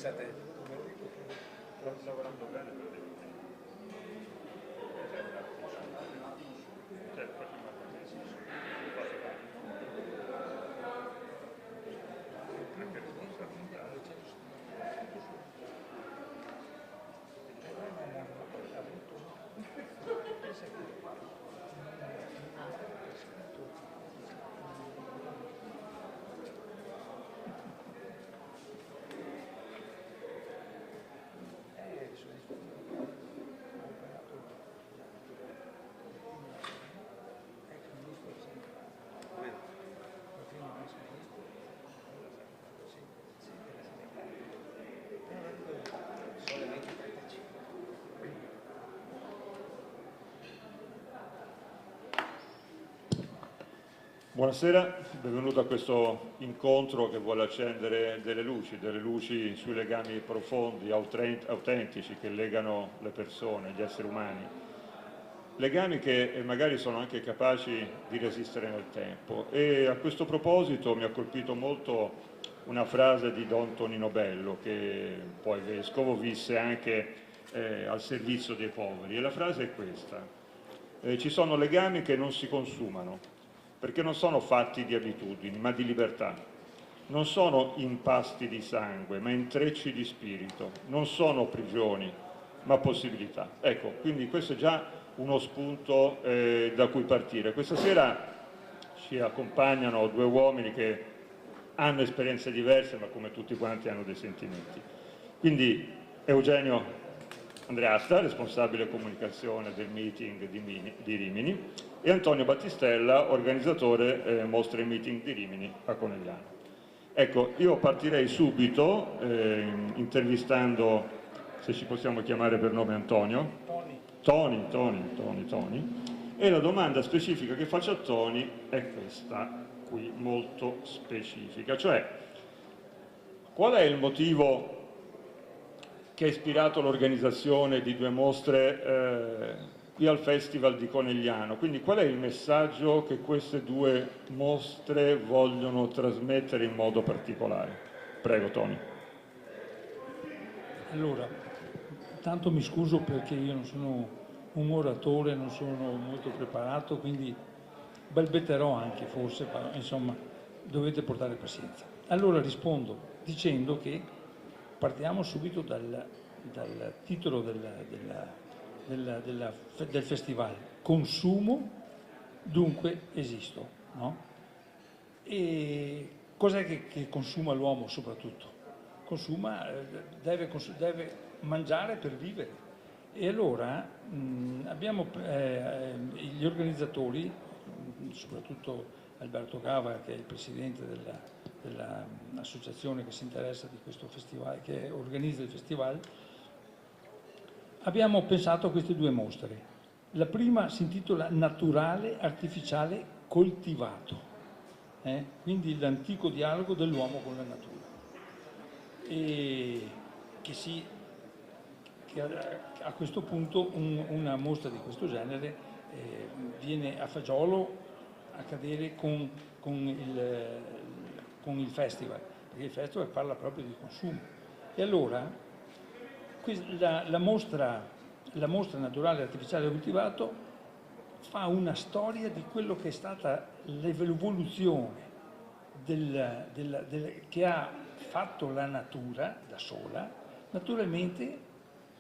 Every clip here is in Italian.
state lavorando bene per Buonasera, benvenuto a questo incontro che vuole accendere delle luci sui legami profondi, autentici che legano le persone, gli esseri umani, legami che magari sono anche capaci di resistere nel tempo. E a questo proposito mi ha colpito molto una frase di Don Tonino Bello, che poi vescovo, visse anche al servizio dei poveri, e la frase è questa: ci sono legami che non si consumano, perché non sono fatti di abitudini, ma di libertà. Non sono impasti di sangue, ma intrecci di spirito. Non sono prigioni, ma possibilità. Ecco, quindi questo è già uno spunto da cui partire. Questa sera ci accompagnano due uomini che hanno esperienze diverse, ma come tutti quanti hanno dei sentimenti. Quindi Eugenio Andreatta, responsabile comunicazione del meeting di Rimini, e Antonio Battistella, organizzatore mostre e meeting di Rimini a Conegliano. Ecco, io partirei subito intervistando, se ci possiamo chiamare per nome Antonio? Tony, e la domanda specifica che faccio a Tony è questa qui, molto specifica, cioè qual è il motivo che ha ispirato l'organizzazione di due mostre qui al Festival di Conegliano? Quindi qual è il messaggio che queste due mostre vogliono trasmettere in modo particolare? Prego Tony. Allora, tanto mi scuso perché io non sono un oratore, non sono molto preparato, quindi balbetterò anche forse, ma insomma dovete portare pazienza. Allora rispondo dicendo che partiamo subito dal titolo del festival: consumo, dunque esisto, no? E cos'è che consuma l'uomo soprattutto? Deve mangiare per vivere. E allora abbiamo gli organizzatori, soprattutto Alberto Gava, che è il presidente dell'associazione che si interessa di questo festival, che organizza il festival, abbiamo pensato a queste due mostre. La prima si intitola Naturale, artificiale, coltivato, quindi l'antico dialogo dell'uomo con la natura, e che a questo punto una mostra di questo genere viene a fagiolo a cadere con il festival, perché il festival parla proprio di consumo. E allora la mostra naturale, artificiale e coltivato fa una storia di quello che è stata l'evoluzione che ha fatto la natura da sola, naturalmente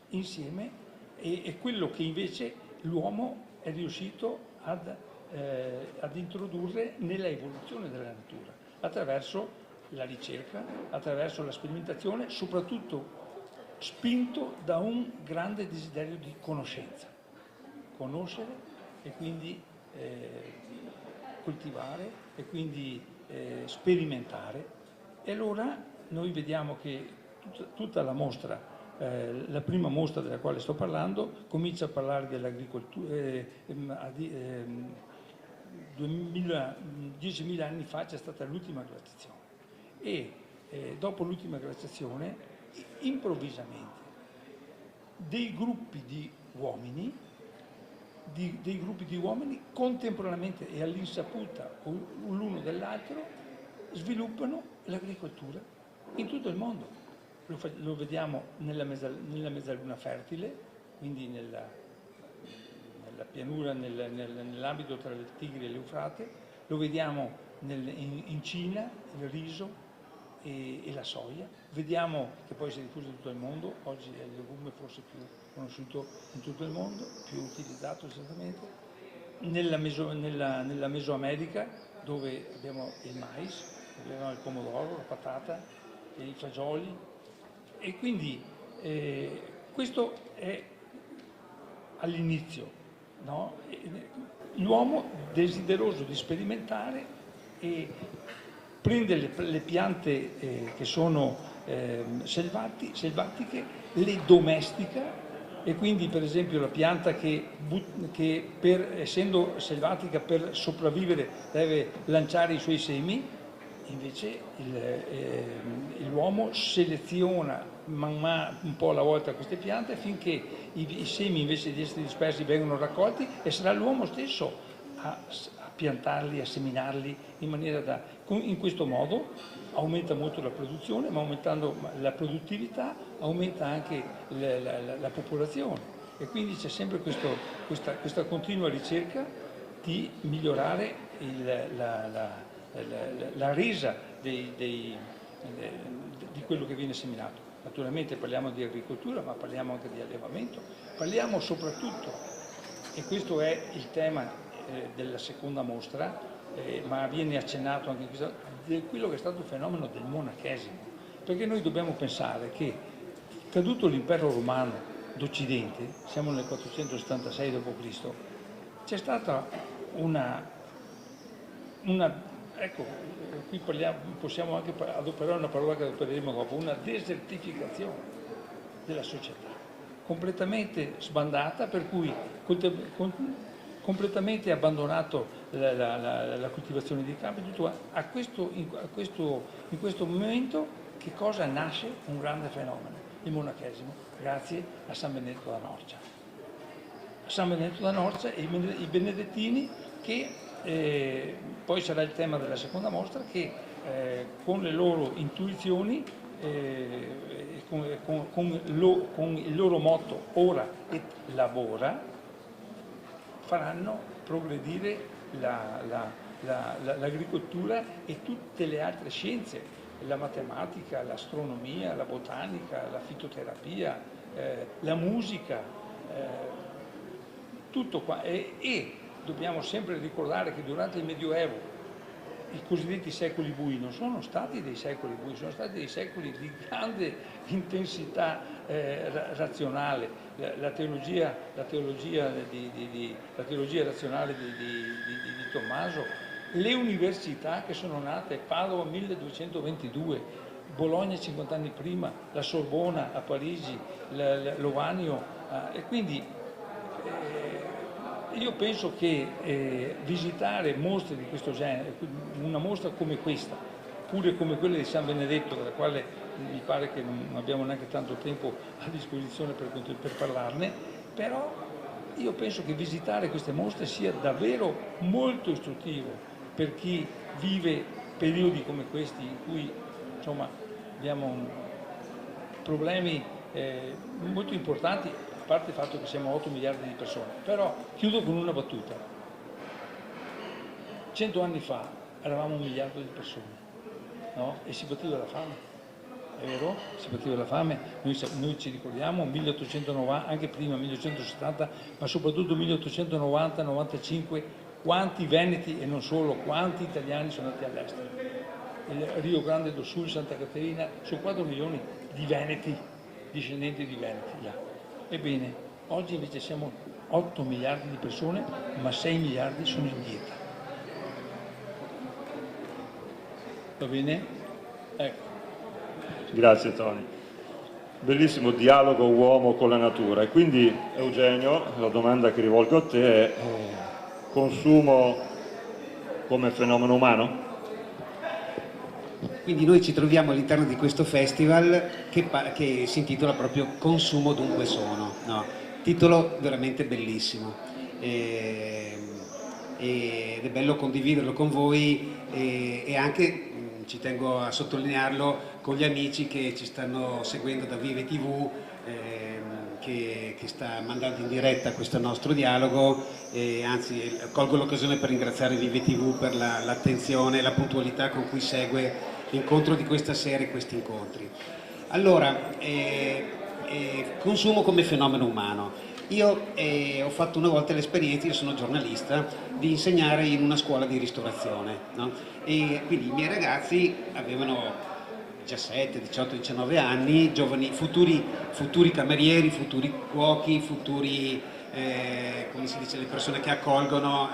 insieme, e quello che invece l'uomo è riuscito ad introdurre nella evoluzione della natura, attraverso la ricerca, attraverso la sperimentazione, soprattutto spinto da un grande desiderio di conoscenza. Conoscere e quindi coltivare e quindi sperimentare. E allora noi vediamo che tutta la mostra, la prima mostra della quale sto parlando, comincia a parlare dell'agricoltura. 10.000 anni fa c'è stata l'ultima glaciazione e dopo l'ultima glaciazione improvvisamente dei gruppi di uomini contemporaneamente e all'insaputa l'uno dell'altro sviluppano l'agricoltura in tutto il mondo. lo vediamo nella mezzaluna fertile, quindi nella pianura, nell'ambito tra il Tigri e l'Eufrate, lo vediamo in Cina, il riso e la soia, vediamo che poi si è diffuso in tutto il mondo, oggi è il legume forse più conosciuto in tutto il mondo, più utilizzato certamente, nella Mesoamerica dove abbiamo il mais, abbiamo il pomodoro, la patata, i fagioli, e quindi questo è all'inizio, no? L'uomo desideroso di sperimentare e prende le piante che sono selvatiche, le domestica, e quindi per esempio la pianta che essendo selvatica per sopravvivere deve lanciare i suoi semi, invece l'uomo seleziona un po' alla volta queste piante finché i semi, invece di essere dispersi, vengono raccolti, e sarà l'uomo stesso a piantarli, a seminarli in maniera in questo modo aumenta molto la produzione, ma aumentando la produttività aumenta anche la popolazione, e quindi c'è sempre questa continua ricerca di migliorare la resa di quello che viene seminato. Naturalmente parliamo di agricoltura, ma parliamo anche di allevamento, parliamo soprattutto, e questo è il tema della seconda mostra, ma viene accennato anche in questo, di quello che è stato il fenomeno del monachesimo, perché noi dobbiamo pensare che caduto l'impero romano d'Occidente, siamo nel 476 d.C., c'è stata ecco, qui possiamo anche adoperare una parola che adopereremo dopo, una desertificazione della società, completamente sbandata, per cui completamente abbandonato la coltivazione di campi, tutto. In questo momento che cosa nasce? Un grande fenomeno, il monachesimo, grazie a San Benedetto da Norcia. San Benedetto da Norcia e i benedettini, che poi sarà il tema della seconda mostra, che con le loro intuizioni, con il loro motto ora et labora, faranno progredire l'agricoltura e tutte le altre scienze, la matematica, l'astronomia, la botanica, la fitoterapia, la musica, tutto qua. E dobbiamo sempre ricordare che durante il Medioevo i cosiddetti secoli bui non sono stati dei secoli bui, sono stati dei secoli di grande intensità razionale. La teologia razionale di Tommaso, le università che sono nate, Padova 1222, Bologna 50 anni prima, la Sorbona a Parigi, l'Ovanio, e quindi io penso che visitare mostre di questo genere, una mostra come questa, oppure come quella di San Benedetto, della quale mi pare che non abbiamo neanche tanto tempo a disposizione per parlarne, però io penso che visitare queste mostre sia davvero molto istruttivo per chi vive periodi come questi in cui insomma abbiamo problemi molto importanti, a parte il fatto che siamo 8 miliardi di persone. Però chiudo con una battuta. 100 anni fa eravamo 1 miliardo di persone, no? E si batteva la fame, è vero? Si batteva la fame, noi ci ricordiamo 1890, anche prima 1870, ma soprattutto 1890-95, quanti veneti e non solo, quanti italiani sono andati all'estero. Il Rio Grande do Sul, Santa Caterina, su 4 milioni di veneti, discendenti di veneti là. Ebbene, oggi invece siamo 8 miliardi di persone, ma 6 miliardi sono indietro. Va bene? Ecco. Grazie Tony. Bellissimo dialogo uomo con la natura. E quindi Eugenio, la domanda che rivolgo a te è: consumo come fenomeno umano? Quindi noi ci troviamo all'interno di questo festival che si intitola proprio Consumo dunque sono, no? Titolo veramente bellissimo ed è bello condividerlo con voi e anche ci tengo a sottolinearlo con gli amici che ci stanno seguendo da Vive TV, che sta mandando in diretta questo nostro dialogo, e anzi colgo l'occasione per ringraziare Vive TV per l'attenzione e la puntualità con cui segue l'incontro di questa sera e questi incontri. Allora, consumo come fenomeno umano. Io ho fatto una volta l'esperienza, io sono giornalista, di insegnare in una scuola di ristorazione, no? E quindi i miei ragazzi avevano 17, 18, 19 anni, giovani, futuri camerieri, futuri cuochi, futuri, come si dice, le persone che accolgono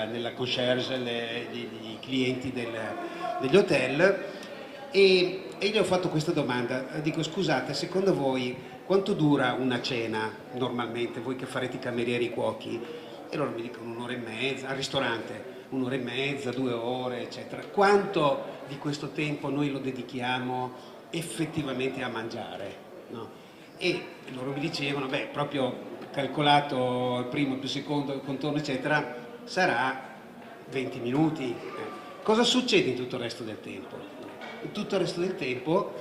nella concierge i clienti degli hotel. E gli ho fatto questa domanda, dico: scusate, secondo voi quanto dura una cena normalmente, voi che farete i camerieri, i cuochi? E loro mi dicono un'ora e mezza, al ristorante un'ora e mezza, 2 ore, eccetera. Quanto di questo tempo noi lo dedichiamo effettivamente a mangiare? No? E loro mi dicevano, beh, proprio calcolato il primo più secondo, il contorno, eccetera, sarà 20 minuti. Cosa succede in tutto il resto del tempo? In tutto il resto del tempo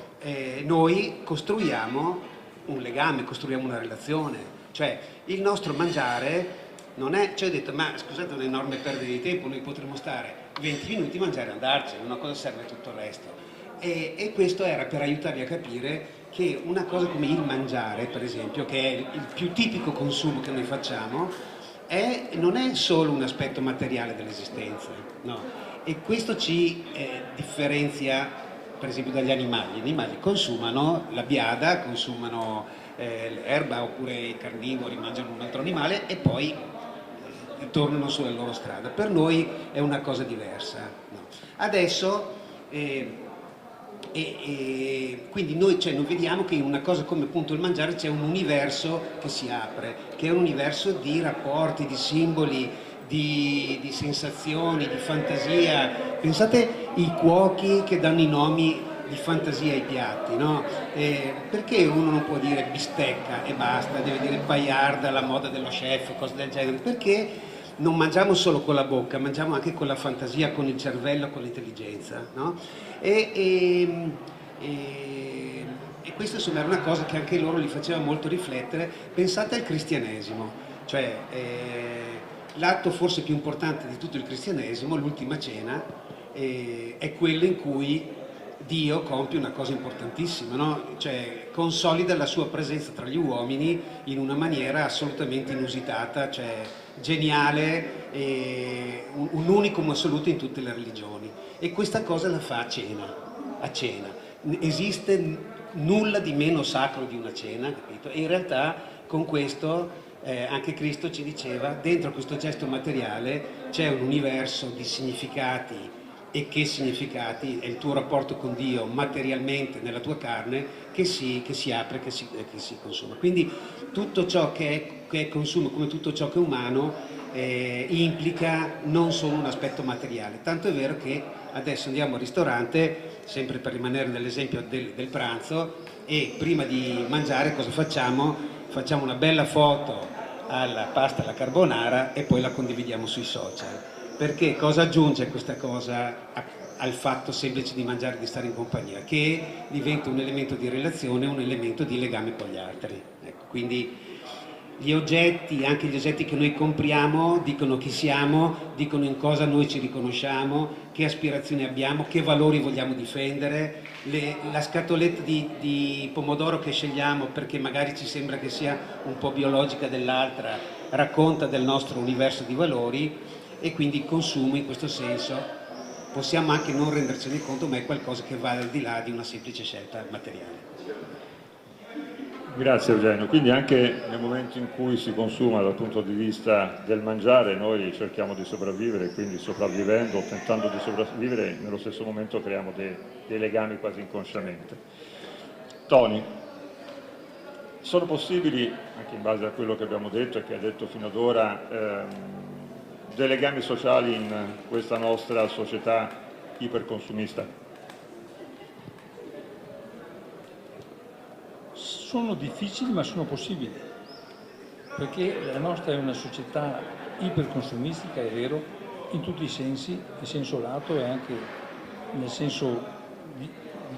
noi costruiamo un legame, costruiamo una relazione, cioè il nostro mangiare non è, cioè ho detto, ma scusate, è un'enorme perdita di tempo, noi potremmo stare 20 minuti, mangiare e andarcene, una cosa serve tutto il resto. E questo era per aiutarvi a capire che una cosa come il mangiare, per esempio, che è il più tipico consumo che noi facciamo, non è solo un aspetto materiale dell'esistenza, no? E questo ci differenzia per esempio dagli animali. Gli animali consumano la biada, consumano l'erba, oppure i carnivori mangiano un altro animale e poi tornano sulla loro strada. Per noi è una cosa diversa. No. Adesso quindi noi vediamo che in una cosa come appunto il mangiare c'è un universo che si apre, che è un universo di rapporti, di simboli, di sensazioni, di fantasia. Pensate ai cuochi che danno i nomi di fantasia ai piatti, no? Perché uno non può dire bistecca e basta, deve dire paillarda, la moda dello chef, cose del genere? Perché non mangiamo solo con la bocca, mangiamo anche con la fantasia, con il cervello, con l'intelligenza, no? E questa insomma era una cosa che anche loro li faceva molto riflettere. Pensate al cristianesimo, cioè l'atto forse più importante di tutto il cristianesimo, l'ultima cena, è quello in cui Dio compie una cosa importantissima, no? Cioè consolida la sua presenza tra gli uomini in una maniera assolutamente inusitata, cioè geniale, un unicum assoluto in tutte le religioni. E questa cosa la fa a cena. Esiste nulla di meno sacro di una cena, capito? E in realtà con questo anche Cristo ci diceva, dentro questo gesto materiale c'è un universo di significati. E che significati è il tuo rapporto con Dio materialmente nella tua carne che si apre, che si consuma. Quindi tutto ciò che è consumo, come tutto ciò che è umano, implica non solo un aspetto materiale. Tanto è vero che adesso andiamo al ristorante, sempre per rimanere nell'esempio del pranzo, e prima di mangiare cosa facciamo? Facciamo una bella foto alla pasta alla carbonara e poi la condividiamo sui social. Perché cosa aggiunge questa cosa al fatto semplice di mangiare, di stare in compagnia? Che diventa un elemento di relazione, un elemento di legame con gli altri. Ecco, quindi gli oggetti, anche gli oggetti che noi compriamo, dicono chi siamo, dicono in cosa noi ci riconosciamo, che aspirazioni abbiamo, che valori vogliamo difendere. La scatoletta di pomodoro che scegliamo perché magari ci sembra che sia un po' biologica dell'altra, racconta del nostro universo di valori. E quindi il consumo in questo senso possiamo anche non rendercene conto, ma è qualcosa che va al di là di una semplice scelta materiale. Grazie Eugenio, quindi anche nel momento in cui si consuma dal punto di vista del mangiare noi cerchiamo di sopravvivere, quindi sopravvivendo, tentando di sopravvivere, nello stesso momento creiamo dei legami quasi inconsciamente. Tony, sono possibili, anche in base a quello che abbiamo detto e che hai detto fino ad ora, dei legami sociali in questa nostra società iperconsumista? Sono difficili ma sono possibili, perché la nostra è una società iperconsumistica, è vero, in tutti i sensi, in senso lato e anche nel senso di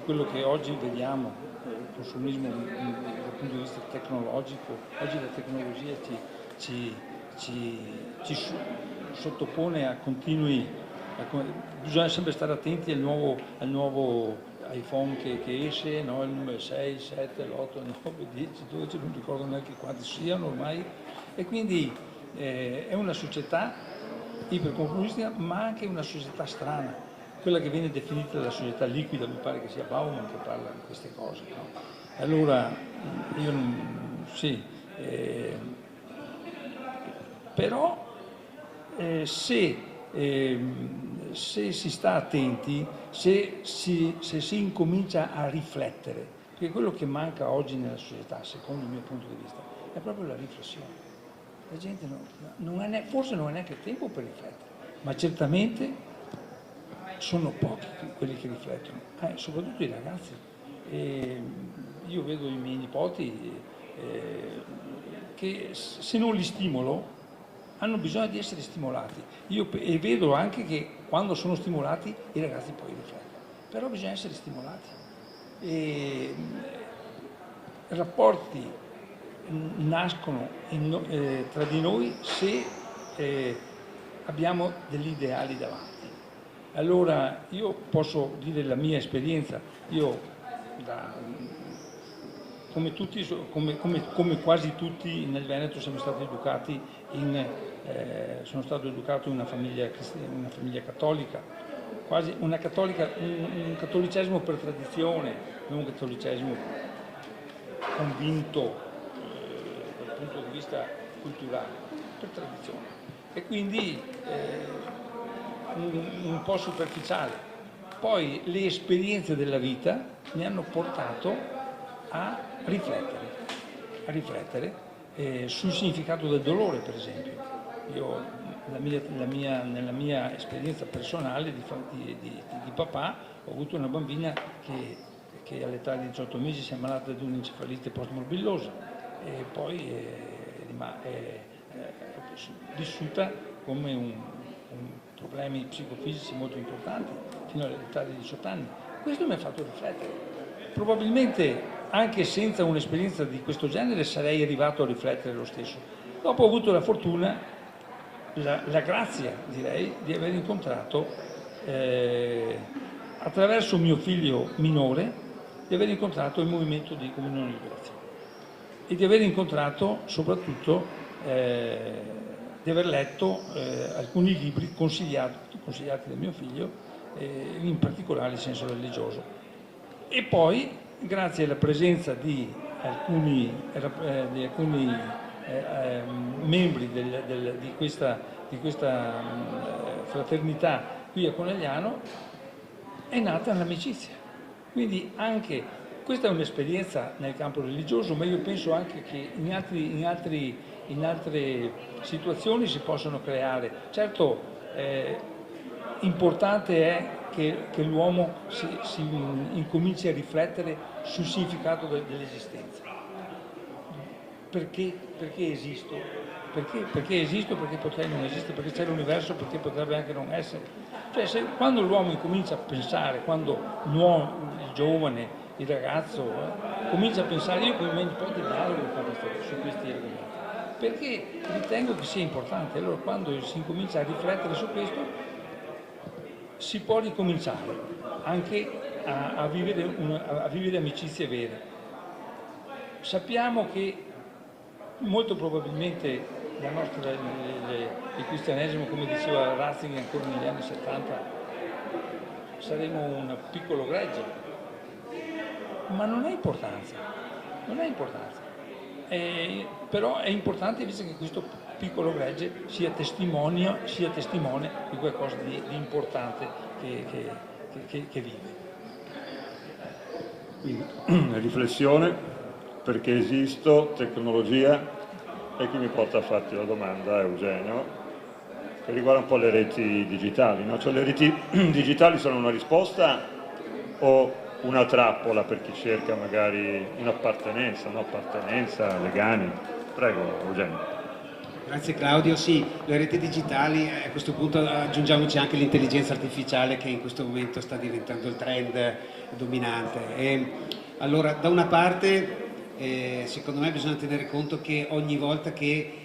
quello che oggi vediamo, il consumismo dal punto di vista tecnologico. Oggi la tecnologia ci sottopone a continui, bisogna sempre stare attenti al nuovo iPhone che esce, no? Il numero 6, 7, l'8, il 9, 10, 12, non ricordo neanche quanti siano ormai, e quindi è una società iperconsumistica, ma anche una società strana, quella che viene definita la società liquida. Mi pare che sia Bauman che parla di queste cose, no? Allora io sì, però se si sta attenti, se si incomincia a riflettere, perché quello che manca oggi nella società, secondo il mio punto di vista, è proprio la riflessione. La gente forse non ha neanche tempo per riflettere, ma certamente sono pochi quelli che riflettono, soprattutto i ragazzi. Io vedo i miei nipoti che se non li stimolo hanno bisogno di essere stimolati. E vedo anche che quando sono stimolati i ragazzi poi riflettono, però bisogna essere stimolati. Rapporti nascono tra di noi se abbiamo degli ideali davanti. Allora io posso dire la mia esperienza, io come quasi tutti nel Veneto sono stato educato in una famiglia cattolica, quasi un cattolicesimo per tradizione, non un cattolicesimo convinto dal punto di vista culturale, per tradizione, e quindi un po' superficiale. Poi le esperienze della vita mi hanno portato a riflettere sul significato del dolore, per esempio. Io nella mia esperienza personale di papà ho avuto una bambina che all'età di 18 mesi si è ammalata di un'encefalite postmorbillosa e poi è vissuta come problemi psicofisici molto importanti fino all'età di 18 anni. Questo mi ha fatto riflettere. Probabilmente anche senza un'esperienza di questo genere sarei arrivato a riflettere lo stesso. Dopo ho avuto la fortuna, la grazia direi, di aver incontrato attraverso mio figlio minore, di aver incontrato il movimento di comunione e liberazione e di aver incontrato soprattutto di aver letto alcuni libri consigliati da mio figlio, in particolare in senso religioso. E poi, grazie alla presenza di alcuni membri di questa fraternità qui a Conegliano, è nata l'amicizia. Quindi anche questa è un'esperienza nel campo religioso, ma io penso anche che in altre situazioni si possono creare. Certo, importante è che l'uomo si incominci a riflettere sul significato dell'esistenza. Perché esisto? Perché esisto? Perché potrei non esistere? Perché c'è l'universo? Perché potrebbe anche non essere? Cioè, quando l'uomo incomincia a pensare, quando il giovane, il ragazzo comincia a pensare, io con i miei nipoti dialogo su questi argomenti, perché ritengo che sia importante. Allora quando si incomincia a riflettere su questo si può ricominciare anche a vivere amicizie vere. Sappiamo che molto probabilmente il cristianesimo, come diceva Ratzinger ancora negli anni 70, saremo un piccolo gregge, ma non ha importanza, però è importante invece che questo piccolo gregge sia testimone di qualcosa di importante che vive. Quindi, riflessione, perché esisto, tecnologia, e qui mi porta a farti la domanda, Eugenio, che riguarda un po' le reti digitali, no? Cioè le reti digitali sono una risposta o una trappola per chi cerca magari un'appartenenza, legami? Prego, Eugenio. Grazie Claudio, sì, le reti digitali, a questo punto aggiungiamoci anche l'intelligenza artificiale che in questo momento sta diventando il trend dominante. Allora, da una parte, secondo me bisogna tenere conto che ogni volta che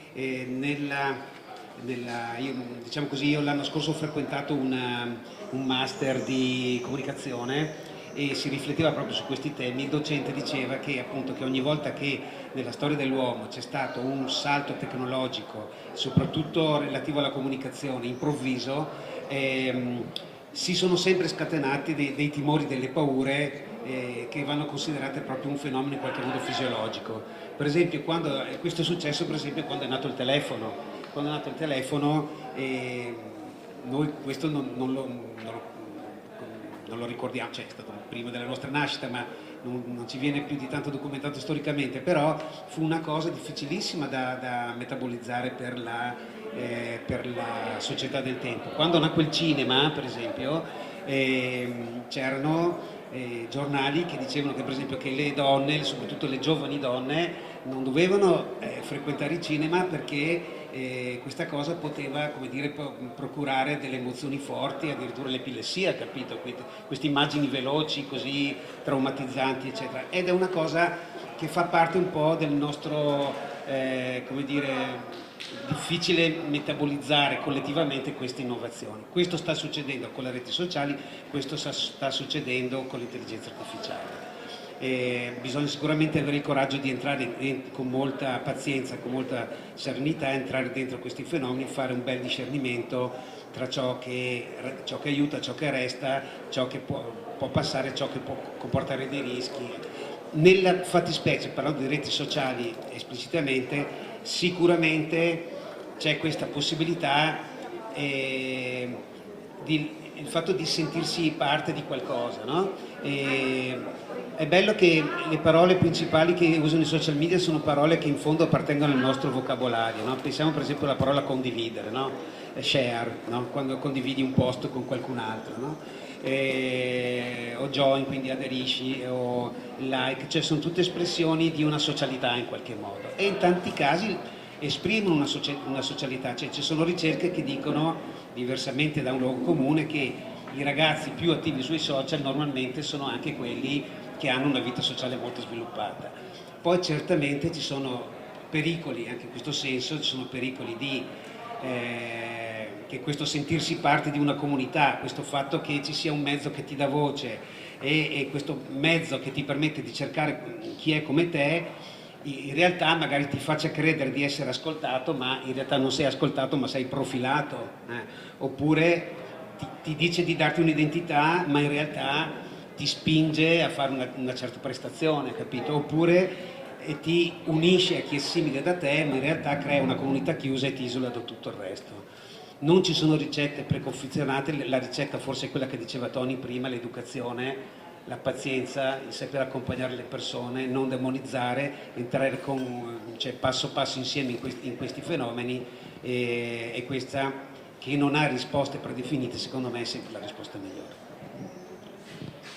diciamo così, io l'anno scorso ho frequentato un master di comunicazione e si rifletteva proprio su questi temi. Il docente diceva che appunto che ogni volta che nella storia dell'uomo c'è stato un salto tecnologico, soprattutto relativo alla comunicazione, improvviso, si sono sempre scatenati dei timori, delle paure che vanno considerate proprio un fenomeno in qualche modo fisiologico. Per esempio, questo è successo per esempio quando è nato il telefono. Quando è nato il telefono noi questo non lo ricordiamo, cioè è stato prima della nostra nascita, ma non ci viene più di tanto documentato storicamente, però fu una cosa difficilissima da metabolizzare per la società del tempo. Quando nacque il cinema, per esempio, c'erano giornali che dicevano che per esempio che le donne, soprattutto le giovani donne, non dovevano frequentare il cinema perché questa cosa poteva, come dire, procurare delle emozioni forti, addirittura l'epilessia, capito? Queste immagini veloci, così traumatizzanti, eccetera. Ed è una cosa che fa parte un po' del nostro, come dire, difficile metabolizzare collettivamente queste innovazioni. Questo sta succedendo con le reti sociali, questo sta succedendo con l'intelligenza artificiale. Bisogna sicuramente avere il coraggio di entrare con molta pazienza, con molta serenità, entrare dentro questi fenomeni, fare un bel discernimento tra ciò che aiuta, ciò che resta, ciò che può passare, ciò che può comportare dei rischi. Nella fattispecie, parlando di reti sociali esplicitamente, sicuramente c'è questa possibilità, il fatto di sentirsi parte di qualcosa, no? È bello che le parole principali che usano i social media sono parole che in fondo appartengono al nostro vocabolario, no? Pensiamo per esempio alla parola condividere, no? Share, no? Quando condividi un post con qualcun altro, no? O join, quindi aderisci, o like, cioè sono tutte espressioni di una socialità in qualche modo e in tanti casi esprimono una socialità, cioè ci sono ricerche che dicono, diversamente da un luogo comune, che i ragazzi più attivi sui social normalmente sono anche quelli che hanno una vita sociale molto sviluppata. Poi certamente ci sono pericoli, anche in questo senso, ci sono pericoli che questo sentirsi parte di una comunità, questo fatto che ci sia un mezzo che ti dà voce e questo mezzo che ti permette di cercare chi è come te, in realtà magari ti faccia credere di essere ascoltato, ma in realtà non sei ascoltato, ma sei profilato, oppure ti dice di darti un'identità, ma in realtà ti spinge a fare una certa prestazione, capito? Oppure ti unisce a chi è simile da te, ma in realtà crea una comunità chiusa e ti isola da tutto il resto. Non ci sono ricette preconfezionate, la ricetta forse è quella che diceva Tony prima, l'educazione, la pazienza, il saper accompagnare le persone, non demonizzare, entrare cioè passo passo insieme in questi fenomeni e questa che non ha risposte predefinite, secondo me è sempre la risposta migliore.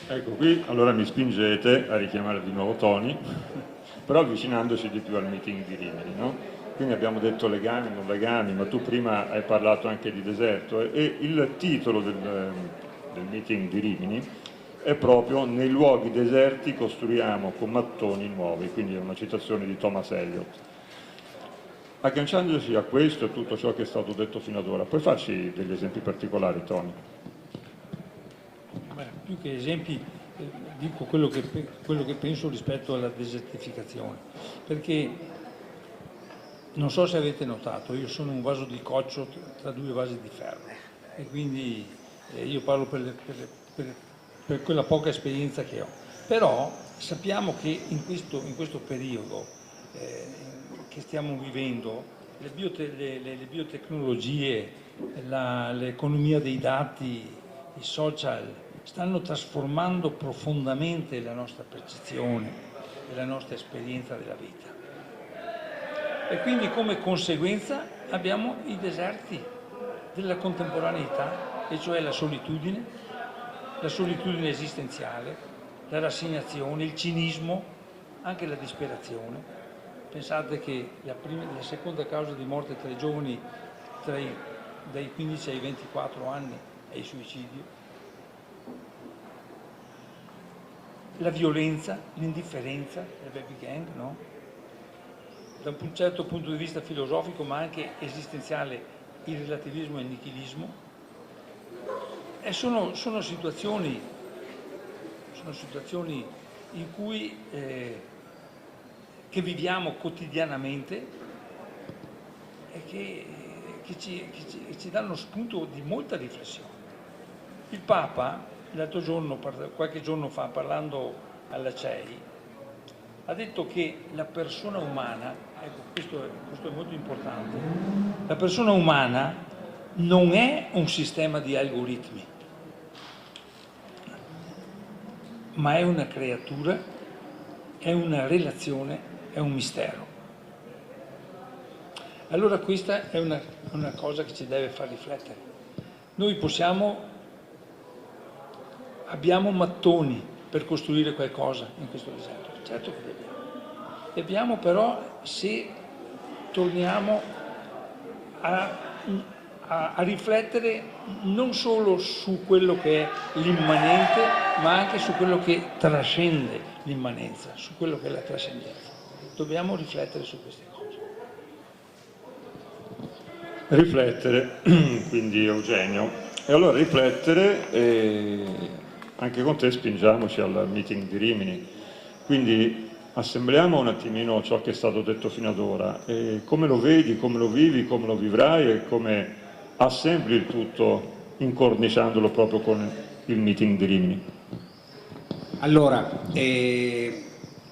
Ecco, qui allora mi spingete a richiamare di nuovo Tony, però avvicinandoci di più al meeting di Rimini, no? Quindi abbiamo detto legami, non legami, ma tu prima hai parlato anche di deserto e il titolo del meeting di Rimini è proprio "Nei luoghi deserti costruiamo con mattoni nuovi", quindi è una citazione di Thomas Eliot. Agganciandosi a questo e tutto ciò che è stato detto fino ad ora, puoi farci degli esempi particolari, Tony? Beh, più che esempi dico quello che penso rispetto alla desertificazione, perché non so se avete notato, io sono un vaso di coccio tra due vasi di ferro e quindi io parlo per quella poca esperienza che ho, però sappiamo che in questo periodo che stiamo vivendo le biotecnologie, l'economia dei dati, i social stanno trasformando profondamente la nostra percezione e la nostra esperienza della vita. E quindi come conseguenza abbiamo i deserti della contemporaneità, e cioè la solitudine esistenziale, la rassegnazione, il cinismo, anche la disperazione. Pensate che la seconda causa di morte tra i giovani dai 15 ai 24 anni è il suicidio. La violenza, l'indifferenza, le baby gang, no? Da un certo punto di vista filosofico, ma anche esistenziale, il relativismo e il nichilismo. E sono situazioni in cui che viviamo quotidianamente e che ci danno spunto di molta riflessione. Il Papa, qualche giorno fa, parlando alla CEI, ha detto che la persona umana, ecco, questo è molto importante, la persona umana non è un sistema di algoritmi, ma è una creatura, è una relazione, è un mistero. Allora questa è una cosa che ci deve far riflettere. Noi abbiamo mattoni per costruire qualcosa in questo deserto, certo che li abbiamo. Li abbiamo però se torniamo a riflettere non solo su quello che è l'immanente, ma anche su quello che trascende l'immanenza, su quello che è la trascendenza. Dobbiamo riflettere su queste cose. Riflettere, quindi Eugenio. E allora riflettere, anche con te spingiamoci al meeting di Rimini. Quindi assembliamo un attimino ciò che è stato detto fino ad ora. Come lo vedi, come lo vivi, come lo vivrai e come assembli il tutto incorniciandolo proprio con il meeting di Rimini? Allora,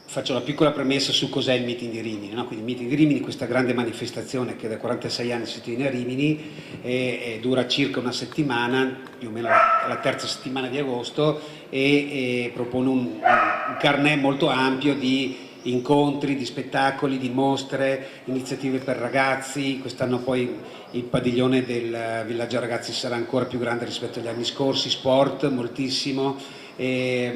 faccio una piccola premessa su cos'è il meeting di Rimini, no? Quindi il meeting di Rimini, questa grande manifestazione che da 46 anni si tiene a Rimini e dura circa una settimana, più o meno la terza settimana di agosto, e propone un carnet molto ampio di incontri, di spettacoli, di mostre, iniziative per ragazzi. Quest'anno poi il padiglione del Villaggio Ragazzi sarà ancora più grande rispetto agli anni scorsi, sport moltissimo, e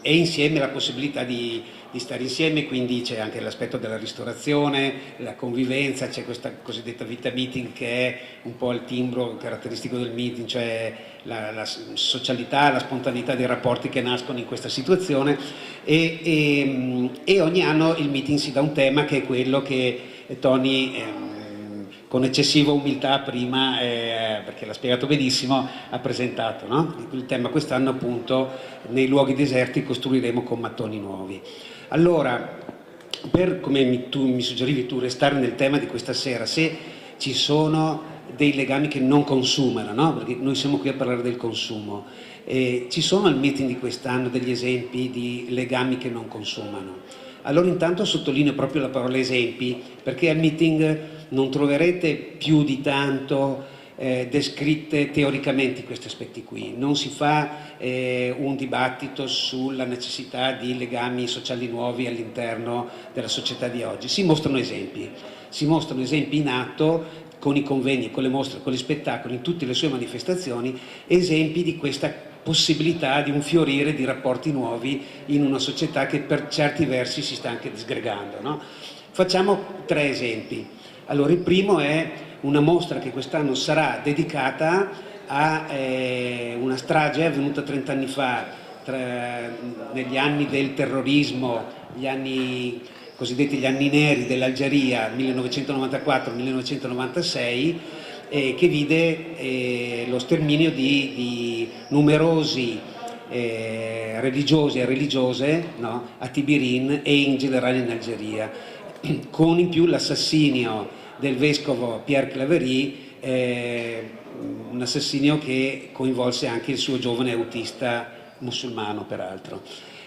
insieme la possibilità di stare insieme, quindi c'è anche l'aspetto della ristorazione, la convivenza, c'è questa cosiddetta vita meeting che è un po' il timbro caratteristico del meeting, cioè la socialità, la spontaneità dei rapporti che nascono in questa situazione, e ogni anno il meeting si dà un tema che è quello che Tony con eccessiva umiltà prima, perché l'ha spiegato benissimo, ha presentato, no? Il tema quest'anno appunto: nei luoghi deserti costruiremo con mattoni nuovi. Allora, come tu mi suggerivi tu, restare nel tema di questa sera, se ci sono dei legami che non consumano, no? Perché noi siamo qui a parlare del consumo, ci sono al meeting di quest'anno degli esempi di legami che non consumano? Allora intanto sottolineo proprio la parola esempi, perché al meeting non troverete più di tanto descritte teoricamente questi aspetti qui, non si fa un dibattito sulla necessità di legami sociali nuovi all'interno della società di oggi, si mostrano esempi in atto con i convegni, con le mostre, con gli spettacoli, in tutte le sue manifestazioni, esempi di questa possibilità di un fiorire di rapporti nuovi in una società che per certi versi si sta anche disgregando, no? Facciamo 3 esempi. Allora, il primo è una mostra che quest'anno sarà dedicata a una strage avvenuta 30 anni fa, negli anni del terrorismo, gli anni cosiddetti gli anni neri dell'Algeria, 1994-1996, che vide lo sterminio di numerosi religiosi e religiose, no? A Tibirin e in generale in Algeria, con in più l'assassinio del vescovo Pierre Claverie, un assassinio che coinvolse anche il suo giovane autista musulmano peraltro.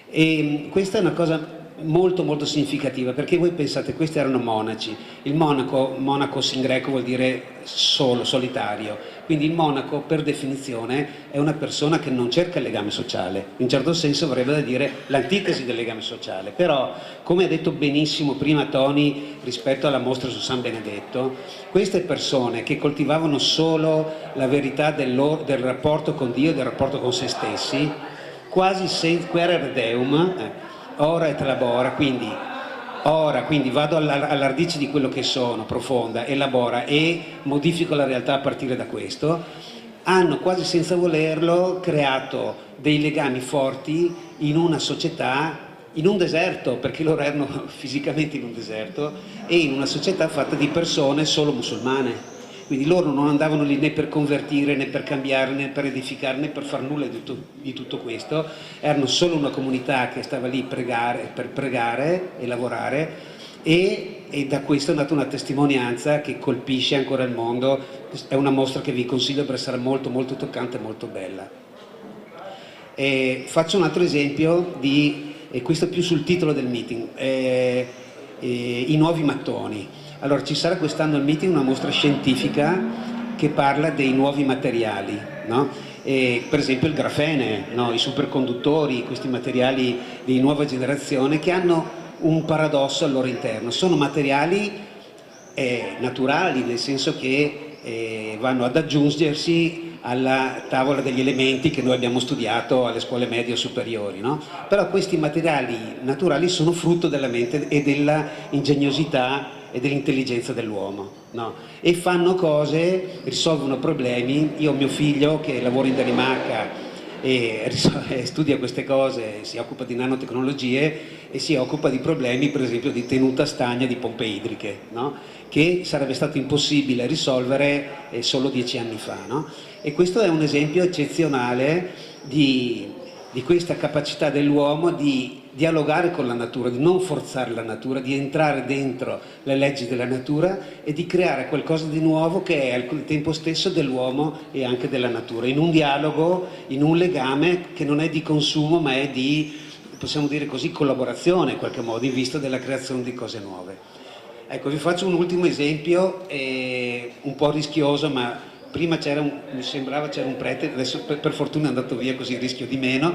E questa è una cosa molto molto significativa, perché voi pensate, questi erano monaci. Il monacos in greco vuol dire solo, solitario, quindi il monaco per definizione è una persona che non cerca il legame sociale, in certo senso vorrebbe da dire l'antitesi del legame sociale. Però, come ha detto benissimo prima Tony rispetto alla mostra su San Benedetto, queste persone che coltivavano solo la verità del rapporto con Dio e del rapporto con se stessi, quasi senza querer deum, ora et labora, quindi ora, quindi vado alla radice di quello che sono, profonda, elabora e modifico la realtà a partire da questo, hanno quasi senza volerlo creato dei legami forti in una società, in un deserto, perché loro erano fisicamente in un deserto, e in una società fatta di persone solo musulmane. Quindi loro non andavano lì né per convertire, né per cambiare, né per edificare, né per far nulla di tutto questo, erano solo una comunità che stava lì per pregare e lavorare, e da questo è nata una testimonianza che colpisce ancora il mondo. È una mostra che vi consiglio perché sarà molto molto toccante e molto bella. Faccio un altro esempio e questo più sul titolo del meeting, i nuovi mattoni. Allora, ci sarà quest'anno al meeting una mostra scientifica che parla dei nuovi materiali, no? Per esempio il grafene, no? I superconduttori, questi materiali di nuova generazione che hanno un paradosso al loro interno. Sono materiali naturali, nel senso che vanno ad aggiungersi alla tavola degli elementi che noi abbiamo studiato alle scuole medie o superiori, no? Però questi materiali naturali sono frutto della mente e della ingegnosità e dell'intelligenza dell'uomo, no? E fanno cose, risolvono problemi. Io ho mio figlio che lavora in Danimarca e studia queste cose, si occupa di nanotecnologie e si occupa di problemi, per esempio, di tenuta stagna di pompe idriche, no? Che sarebbe stato impossibile risolvere solo 10 anni fa, no? E questo è un esempio eccezionale di questa capacità dell'uomo di dialogare con la natura, di non forzare la natura, di entrare dentro le leggi della natura e di creare qualcosa di nuovo che è al tempo stesso dell'uomo e anche della natura, in un dialogo, in un legame che non è di consumo ma è di, possiamo dire così, collaborazione in qualche modo, in vista della creazione di cose nuove. Ecco, vi faccio un ultimo esempio, un po' rischioso, ma prima mi sembrava c'era un prete, adesso per fortuna è andato via così rischio di meno.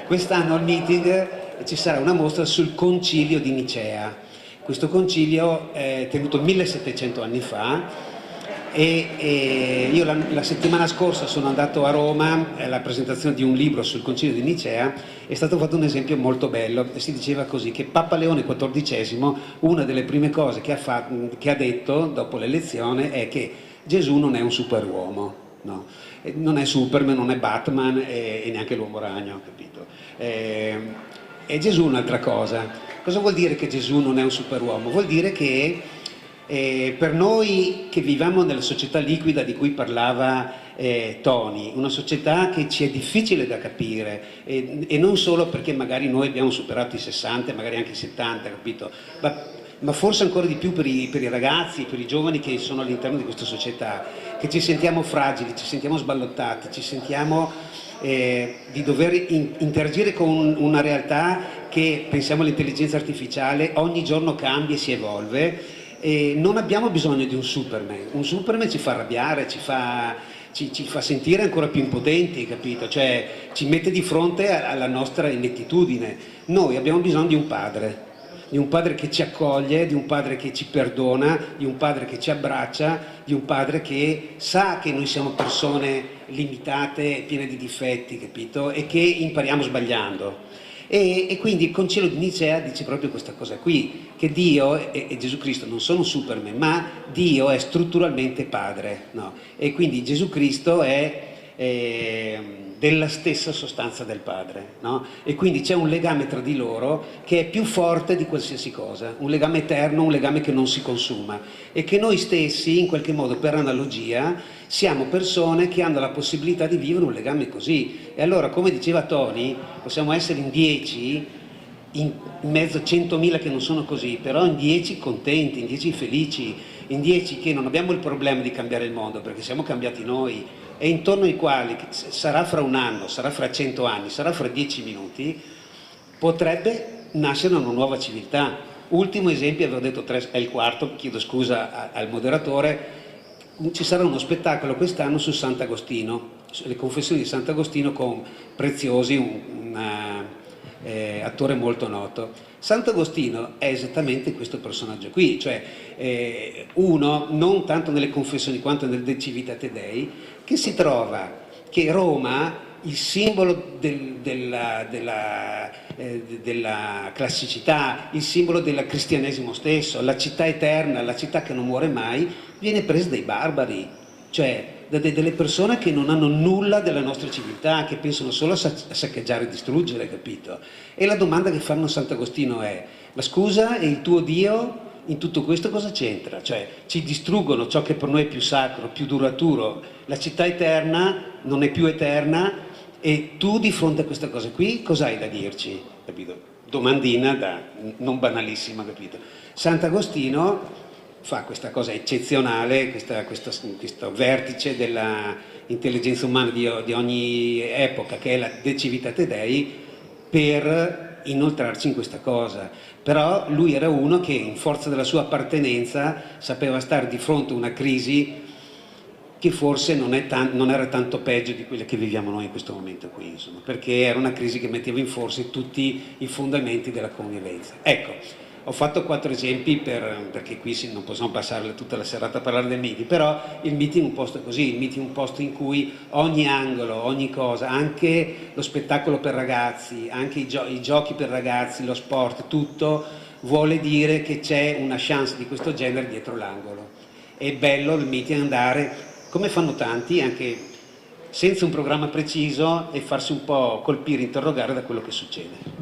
Quest'anno al meeting ci sarà una mostra sul concilio di Nicea. Questo concilio è tenuto 1700 anni fa e io la settimana scorsa sono andato a Roma alla presentazione di un libro sul concilio di Nicea. È stato fatto un esempio molto bello e si diceva così, che Papa Leone XIV, una delle prime cose che ha detto dopo l'elezione è che Gesù non è un superuomo, no? Non è Superman, non è Batman e neanche l'uomo ragno, capito? E Gesù è un'altra cosa. Cosa vuol dire che Gesù non è un superuomo? Vuol dire che per noi che viviamo nella società liquida di cui parlava Tony, una società che ci è difficile da capire e non solo perché magari noi abbiamo superato i 60, magari anche i 70, capito? Ma forse ancora di più per i ragazzi, per i giovani che sono all'interno di questa società, che ci sentiamo fragili, ci sentiamo sballottati, ci sentiamo di dover interagire con una realtà che, pensiamo all'intelligenza artificiale, ogni giorno cambia e si evolve, e non abbiamo bisogno di un Superman ci fa arrabbiare, ci fa sentire ancora più impotenti, capito? Cioè ci mette di fronte alla nostra inettitudine. Noi abbiamo bisogno di un padre che ci accoglie, di un padre che ci perdona, di un padre che ci abbraccia, di un padre che sa che noi siamo persone limitate, piene di difetti, capito? E che impariamo sbagliando. E quindi il concilio di Nicea dice proprio questa cosa qui, che Dio e Gesù Cristo non sono Superman, ma Dio è strutturalmente padre, no? E quindi Gesù Cristo è della stessa sostanza del Padre, no? E quindi c'è un legame tra di loro che è più forte di qualsiasi cosa, un legame eterno, un legame che non si consuma, e che noi stessi, in qualche modo, per analogia, siamo persone che hanno la possibilità di vivere un legame così. E allora, come diceva Tony, possiamo essere in 10, in mezzo a 100.000 che non sono così, però in 10 contenti, in 10 felici, in 10 che non abbiamo il problema di cambiare il mondo, perché siamo cambiati noi, e intorno ai quali, sarà fra un anno, sarà fra 100 anni, sarà fra 10 minuti, potrebbe nascere una nuova civiltà. Ultimo esempio, avevo detto 3, è il quarto, chiedo scusa al moderatore. Ci sarà uno spettacolo quest'anno su Sant'Agostino, le confessioni di Sant'Agostino con Preziosi, un attore molto noto. Sant'Agostino è esattamente questo personaggio qui, cioè uno, non tanto nelle confessioni quanto nel De Civitate Dei, che si trova che Roma il simbolo della classicità, il simbolo del cristianesimo stesso, la città eterna, la città che non muore mai, viene presa dai barbari, cioè delle persone che non hanno nulla della nostra civiltà, che pensano solo a saccheggiare e distruggere, capito? E la domanda che fanno a Sant'Agostino è: ma scusa, e il tuo Dio in tutto questo cosa c'entra? Cioè, ci distruggono ciò che per noi è più sacro, più duraturo, la città eterna non è più eterna, e tu di fronte a questa cosa qui cosa hai da dirci? Capito? Domandina non banalissima, capito? Sant'Agostino fa questa cosa eccezionale, questo vertice dell'intelligenza umana di ogni epoca, che è la De Civitate Dei, per inoltrarci in questa cosa. Però lui era uno che, in forza della sua appartenenza, sapeva stare di fronte a una crisi che forse non era tanto peggio di quella che viviamo noi in questo momento qui, insomma, perché era una crisi che metteva in forse tutti i fondamenti della convivenza. Ecco, ho fatto 4 esempi perché qui non possiamo passare tutta la serata a parlare del meeting, però il meeting è un posto così, il meeting è un posto in cui ogni angolo, ogni cosa, anche lo spettacolo per ragazzi, anche i giochi per ragazzi, lo sport, tutto vuole dire che c'è una chance di questo genere dietro l'angolo. È bello il meeting andare, come fanno tanti, anche senza un programma preciso, e farsi un po' colpire, interrogare da quello che succede.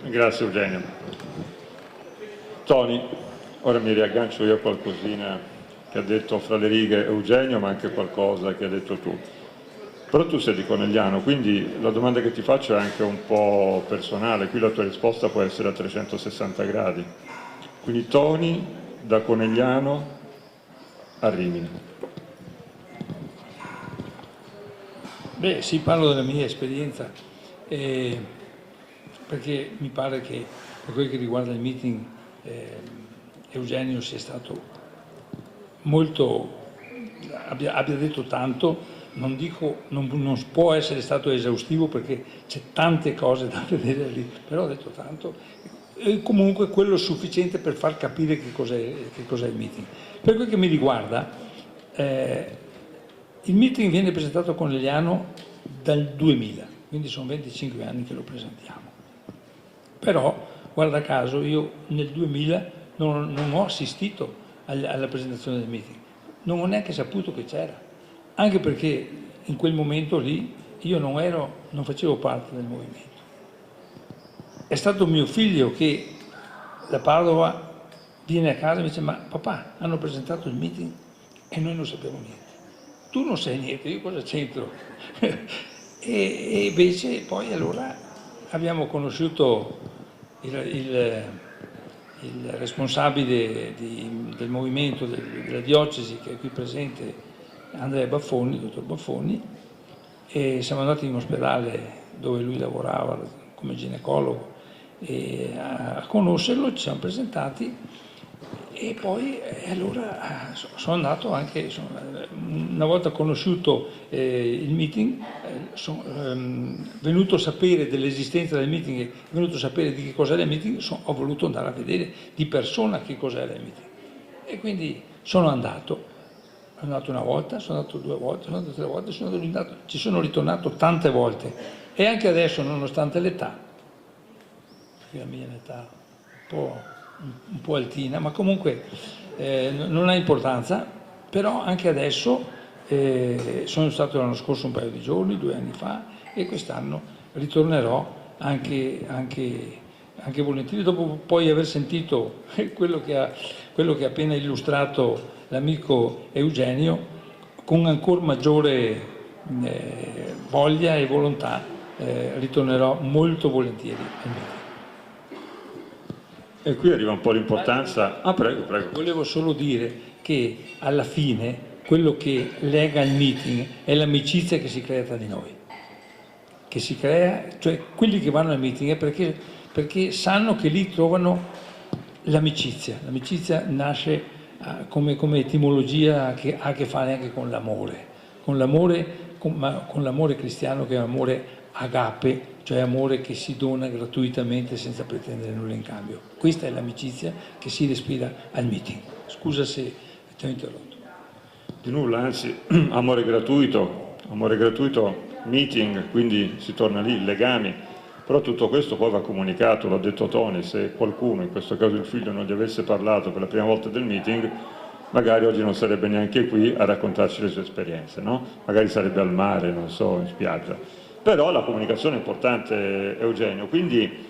Grazie Eugenio. Tony, ora mi riaggancio io a qualcosina che ha detto fra le righe Eugenio, ma anche qualcosa che hai detto tu. Però tu sei di Conegliano, quindi la domanda che ti faccio è anche un po' personale, qui la tua risposta può essere a 360 gradi. Quindi Tony da Conegliano a Rimini. Beh, sì, parlo della mia esperienza, perché mi pare che per quel che riguarda il meeting Eugenio sia stato molto, abbia detto tanto, non dico, non può essere stato esaustivo perché c'è tante cose da vedere lì, però ha detto tanto, e comunque quello sufficiente per far capire che cos'è il meeting. Per quel che mi riguarda, il meeting viene presentato a Conegliano dal 2000, quindi sono 25 anni che lo presentiamo. Però, guarda caso, io nel 2000 non ho assistito alla presentazione del meeting, non ho neanche saputo che c'era, anche perché in quel momento lì io non facevo parte del movimento. È stato mio figlio che da Padova viene a casa e mi dice: ma papà, hanno presentato il meeting e noi non sappiamo niente. Tu non sai niente, io cosa c'entro? E invece poi allora abbiamo conosciuto il responsabile del movimento della diocesi, che è qui presente, Andrea Baffoni, il dottor Baffoni, e siamo andati in ospedale dove lui lavorava come ginecologo a conoscerlo, ci siamo presentati. E poi allora sono andato anche, una volta conosciuto il meeting, sono venuto a sapere dell'esistenza del meeting e venuto a sapere di che cos'era il meeting, ho voluto andare a vedere di persona che cos'era il meeting. E quindi sono andato una volta, sono andato 2 volte, sono andato 3 volte, ci sono ritornato tante volte. E anche adesso, nonostante l'età, perché la mia è un'età un po' altina, ma comunque non ha importanza, però anche adesso sono stato l'anno scorso un paio di giorni, 2 anni fa, e quest'anno ritornerò anche volentieri, dopo poi aver sentito quello che ha appena illustrato l'amico Eugenio, con ancora maggiore voglia e volontà ritornerò molto volentieri al meeting. E qui arriva un po' l'importanza. Ah, prego. Volevo solo dire che alla fine quello che lega il meeting è l'amicizia che si crea tra di noi. Che si crea, cioè quelli che vanno al meeting è perché sanno che lì trovano l'amicizia. L'amicizia nasce come etimologia che ha a che fare anche con l'amore, ma con l'amore cristiano, che è un amore agape, cioè amore che si dona gratuitamente senza pretendere nulla in cambio. Questa è l'amicizia che si respira al meeting. Scusa se ti ho interrotto. Di nulla, anzi, amore gratuito meeting, quindi si torna lì, legami, però tutto questo poi va comunicato, l'ha detto Tony, se qualcuno, in questo caso il figlio, non gli avesse parlato per la prima volta del meeting, magari oggi non sarebbe neanche qui a raccontarci le sue esperienze, no? Magari sarebbe al mare, non so, in spiaggia. Però la comunicazione è importante, Eugenio, quindi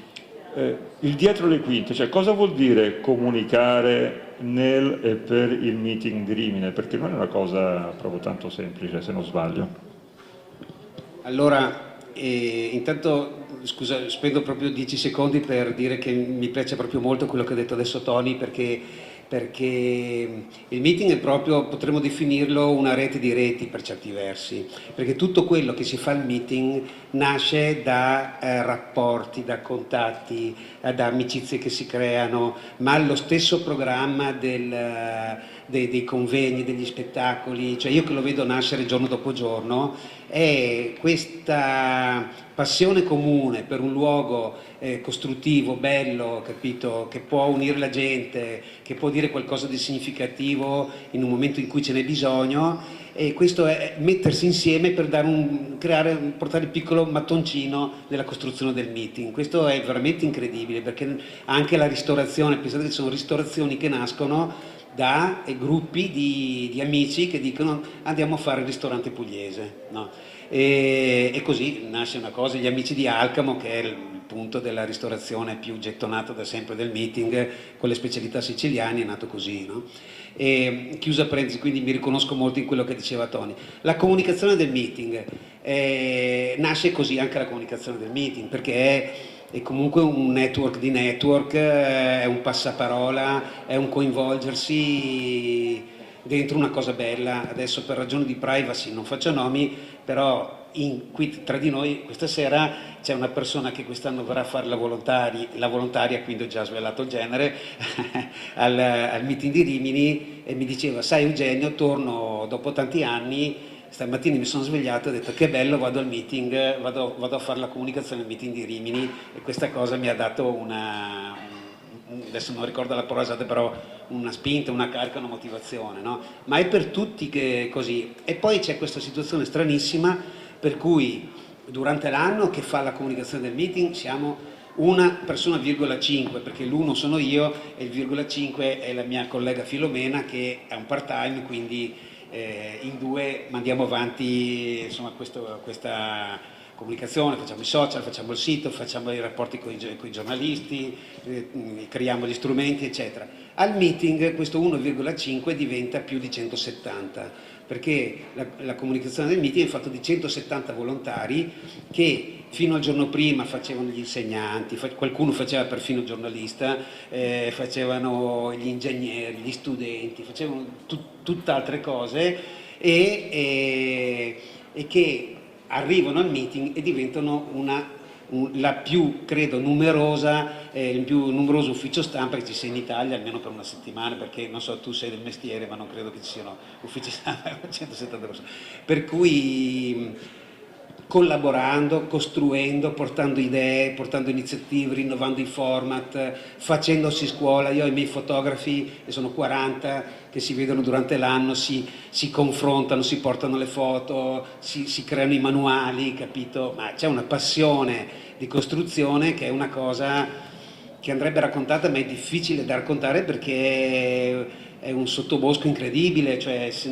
il dietro le quinte, cioè cosa vuol dire comunicare nel e per il meeting di Rimini? Perché non è una cosa proprio tanto semplice, se non sbaglio. Allora, intanto, scusa, spendo proprio 10 secondi per dire che mi piace proprio molto quello che ha detto adesso Tony, perché il meeting è proprio, potremmo definirlo una rete di reti per certi versi, perché tutto quello che si fa al meeting nasce da rapporti, da contatti, da amicizie che si creano, ma lo stesso programma dei convegni, degli spettacoli, cioè io che lo vedo nascere giorno dopo giorno, è questa passione comune per un luogo costruttivo, bello, capito, che può unire la gente, che può dire qualcosa di significativo in un momento in cui ce n'è bisogno, e questo è mettersi insieme per portare il piccolo mattoncino della costruzione del meeting. Questo è veramente incredibile, perché anche la ristorazione, pensate che sono ristorazioni che nascono da gruppi di amici che dicono andiamo a fare il ristorante pugliese, no? E così nasce una cosa, gli amici di Alcamo, che è il punto della ristorazione più gettonata da sempre del meeting, con le specialità siciliane, è nato così, no? E, chiusa parentesi, quindi mi riconosco molto in quello che diceva Tony. La comunicazione del meeting, nasce così anche la comunicazione del meeting, perché è comunque un network di network, è un passaparola, è un coinvolgersi dentro una cosa bella. Adesso per ragioni di privacy non faccio nomi, però qui tra di noi questa sera c'è una persona che quest'anno verrà a fare la volontaria, quindi ho già svelato il genere, al meeting di Rimini, e mi diceva: sai Eugenio, torno dopo tanti anni. Stamattina mi sono svegliato e ho detto che bello, vado al meeting, vado a fare la comunicazione al meeting di Rimini, e questa cosa mi ha dato adesso non ricordo la parola esatta, però una spinta, una carica, una motivazione, no? Ma è per tutti che così. E poi c'è questa situazione stranissima per cui durante l'anno che fa la comunicazione del meeting siamo una persona, 5, perché l'1 sono io e il 5 è la mia collega Filomena, che è un part-time, quindi in 2 mandiamo avanti, insomma, questa comunicazione, facciamo i social, facciamo il sito, facciamo i rapporti con i giornalisti, creiamo gli strumenti, eccetera. Al meeting questo 1,5 diventa più di 170, perché la comunicazione del meeting è fatta di 170 volontari che fino al giorno prima facevano gli insegnanti, qualcuno faceva perfino il giornalista, facevano gli ingegneri, gli studenti, facevano tutt'altre cose, e che arrivano al meeting e diventano la più, credo, numerosa, il più numeroso ufficio stampa che ci sia in Italia, almeno per una settimana, perché non so, tu sei del mestiere, ma non credo che ci siano uffici stampa con 170 persone. Per cui collaborando, costruendo, portando idee, portando iniziative, rinnovando i format, facendosi scuola. Io ho i miei fotografi, e sono 40, che si vedono durante l'anno, si confrontano, si portano le foto, si creano i manuali, capito? Ma c'è una passione di costruzione che è una cosa che andrebbe raccontata, ma è difficile da raccontare perché è un sottobosco incredibile, cioè si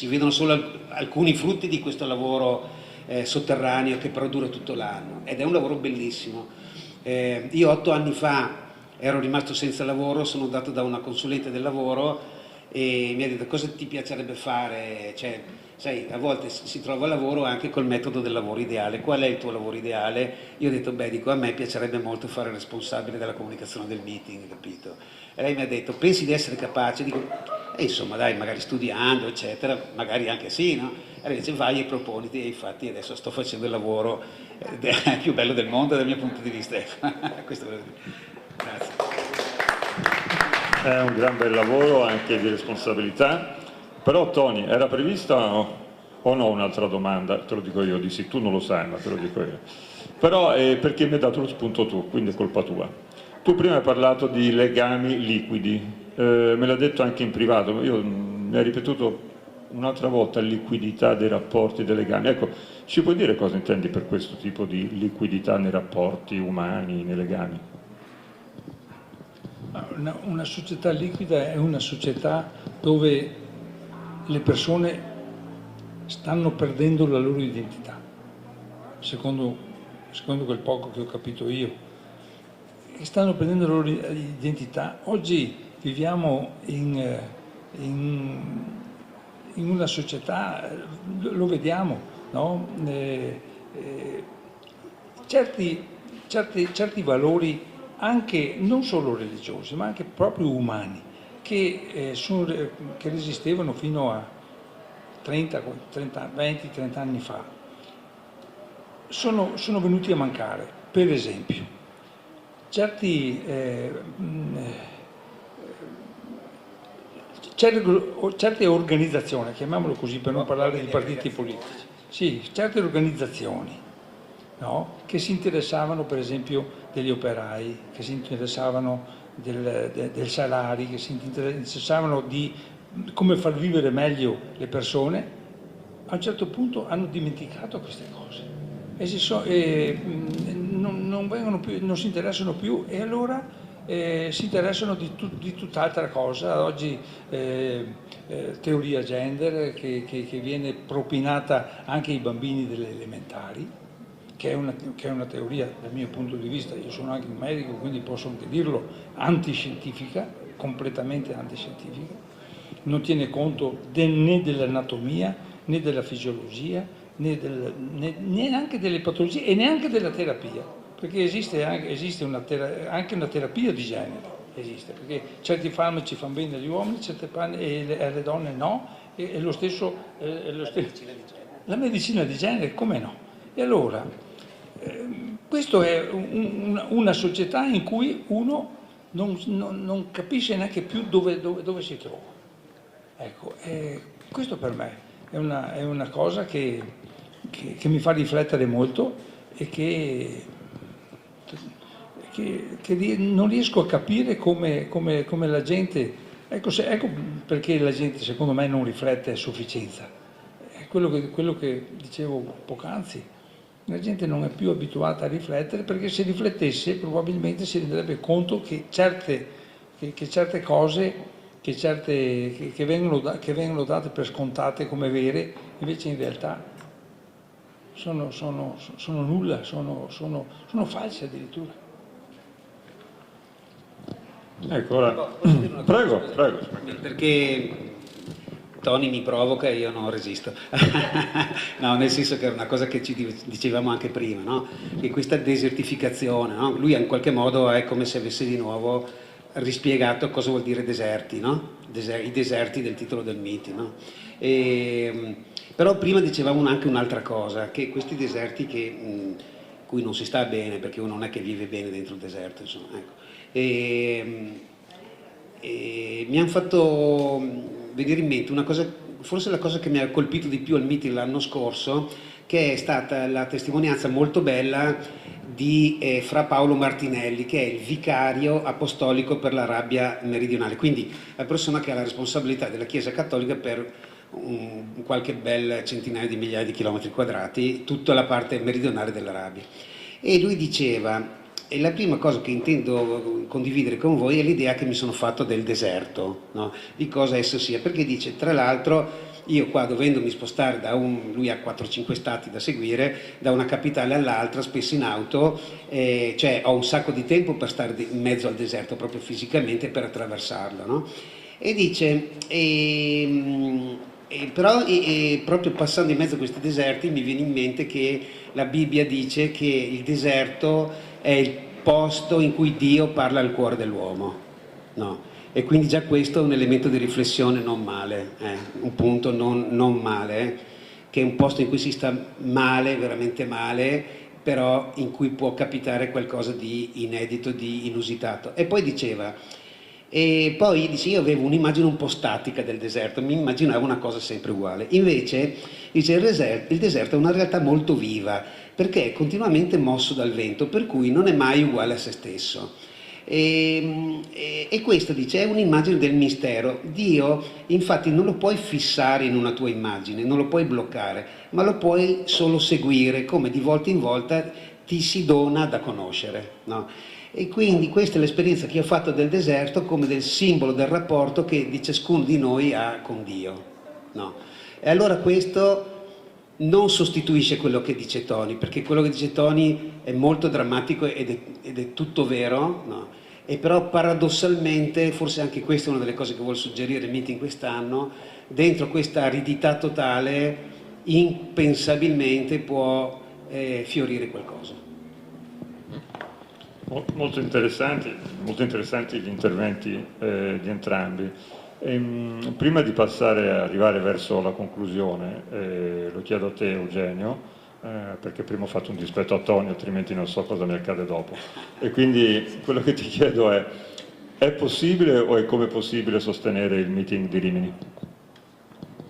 vedono solo alcuni frutti di questo lavoro sotterraneo, che però dura tutto l'anno, ed è un lavoro bellissimo. Io 8 anni fa ero rimasto senza lavoro, sono andato da una consulente del lavoro e mi ha detto: cosa ti piacerebbe fare? Cioè, sai, a volte si trova lavoro anche col metodo del lavoro ideale. Qual è il tuo lavoro ideale? Io ho detto: a me piacerebbe molto fare il responsabile della comunicazione del meeting, capito? E lei mi ha detto: pensi di essere capace? Dico: insomma, dai, magari studiando, eccetera, magari anche sì, no? E lei dice: vai e proponiti, e infatti adesso sto facendo il lavoro più bello del mondo dal mio punto di vista. Questo volevo dire. Grazie. È un gran bel lavoro anche di responsabilità, però Tony, era prevista o no un'altra domanda? Te lo dico io, di sì, tu non lo sai, ma te lo dico io. Però perché mi hai dato lo spunto tu, quindi è colpa tua. Tu prima hai parlato di legami liquidi, me l'ha detto anche in privato, mi hai ripetuto un'altra volta liquidità dei rapporti, dei legami. Ecco, Ci puoi dire cosa intendi per questo tipo di liquidità nei rapporti umani, nei legami? Una società liquida è una società dove le persone stanno perdendo la loro identità, secondo quel poco che ho capito io. E stanno perdendo la loro identità. Oggi viviamo in una società, lo vediamo, no? Certi valori anche non solo religiosi, ma anche proprio umani, che resistevano fino a 20-30 anni fa, sono venuti a mancare. Per esempio, certe organizzazioni, chiamiamolo così per non parlare di partiti politici, sì, certe organizzazioni, no? Che si interessavano per esempio degli operai, che si interessavano del salario, che si interessavano di come far vivere meglio le persone, a un certo punto hanno dimenticato queste cose e non si interessano più, e allora si interessano di tutt'altra cosa. Oggi teoria gender che viene propinata anche ai bambini delle elementari, che è una teoria dal mio punto di vista, io sono anche un medico quindi posso anche dirlo, antiscientifica, completamente antiscientifica, non tiene conto né dell'anatomia né della fisiologia neanche delle patologie e neanche della terapia, perché esiste anche una terapia di genere, esiste, perché certi farmaci fanno bene agli uomini, e alle donne no, e lo stesso, la medicina di genere, come no? E allora questo è una società in cui uno non capisce neanche più dove si trova. Ecco, questo per me è una cosa che mi fa riflettere molto e che non riesco a capire come la gente, ecco perché la gente secondo me non riflette a sufficienza. È quello che dicevo poc'anzi. La gente non è più abituata a riflettere, perché se riflettesse probabilmente si renderebbe conto che certe cose che vengono date per scontate come vere, invece in realtà sono nulla, sono false addirittura. Ecco, ora. Prego. Perché Tony mi provoca e io non resisto. No, nel senso che era una cosa che ci dicevamo anche prima, no? Che questa desertificazione, no? Lui in qualche modo è come se avesse di nuovo rispiegato cosa vuol dire deserti, no? I deserti del titolo del miti, no? Però prima dicevamo anche un'altra cosa, che questi deserti cui non si sta bene, perché uno non è che vive bene dentro il deserto, insomma, ecco. E mi hanno fatto venire in mente una cosa, forse la cosa che mi ha colpito di più al meeting l'anno scorso, che è stata la testimonianza molto bella di Fra Paolo Martinelli, che è il vicario apostolico per l'Arabia meridionale, quindi la persona che ha la responsabilità della Chiesa Cattolica per qualche bel centinaio di migliaia di chilometri quadrati, tutta la parte meridionale dell'Arabia. E lui diceva: e la prima cosa che intendo condividere con voi è l'idea che mi sono fatto del deserto, no? Di cosa esso sia, perché dice, tra l'altro, io qua dovendomi spostare lui ha 4-5 stati da seguire, da una capitale all'altra, spesso in auto, cioè ho un sacco di tempo per stare in mezzo al deserto, proprio fisicamente, per attraversarlo, no? E dice, però proprio passando in mezzo a questi deserti mi viene in mente che la Bibbia dice che il deserto è il posto in cui Dio parla al cuore dell'uomo, no? E quindi già questo è un elemento di riflessione non male, un punto non male, che è un posto in cui si sta male, veramente male, però in cui può capitare qualcosa di inedito, di inusitato. E poi diceva, dice, io avevo un'immagine un po' statica del deserto, mi immaginavo una cosa sempre uguale. Invece, dice, il deserto è una realtà molto viva, perché è continuamente mosso dal vento, per cui non è mai uguale a se stesso. E questo dice, è un'immagine del mistero. Dio infatti non lo puoi fissare in una tua immagine, non lo puoi bloccare, ma lo puoi solo seguire, come di volta in volta ti si dona da conoscere, no? E quindi questa è l'esperienza che io ho fatto del deserto come del simbolo del rapporto che di ciascuno di noi ha con Dio, no? E allora questo non sostituisce quello che dice Tony, perché quello che dice Tony è molto drammatico ed è tutto vero, no? E però paradossalmente, forse anche questa è una delle cose che vuole suggerire il meeting quest'anno, dentro questa aridità totale impensabilmente può fiorire qualcosa. Molto interessanti gli interventi di entrambi. Prima di arrivare verso la conclusione, lo chiedo a te Eugenio, perché prima ho fatto un dispetto a Tony, altrimenti non so cosa mi accade dopo. E quindi quello che ti chiedo è possibile o è come possibile sostenere il meeting di Rimini?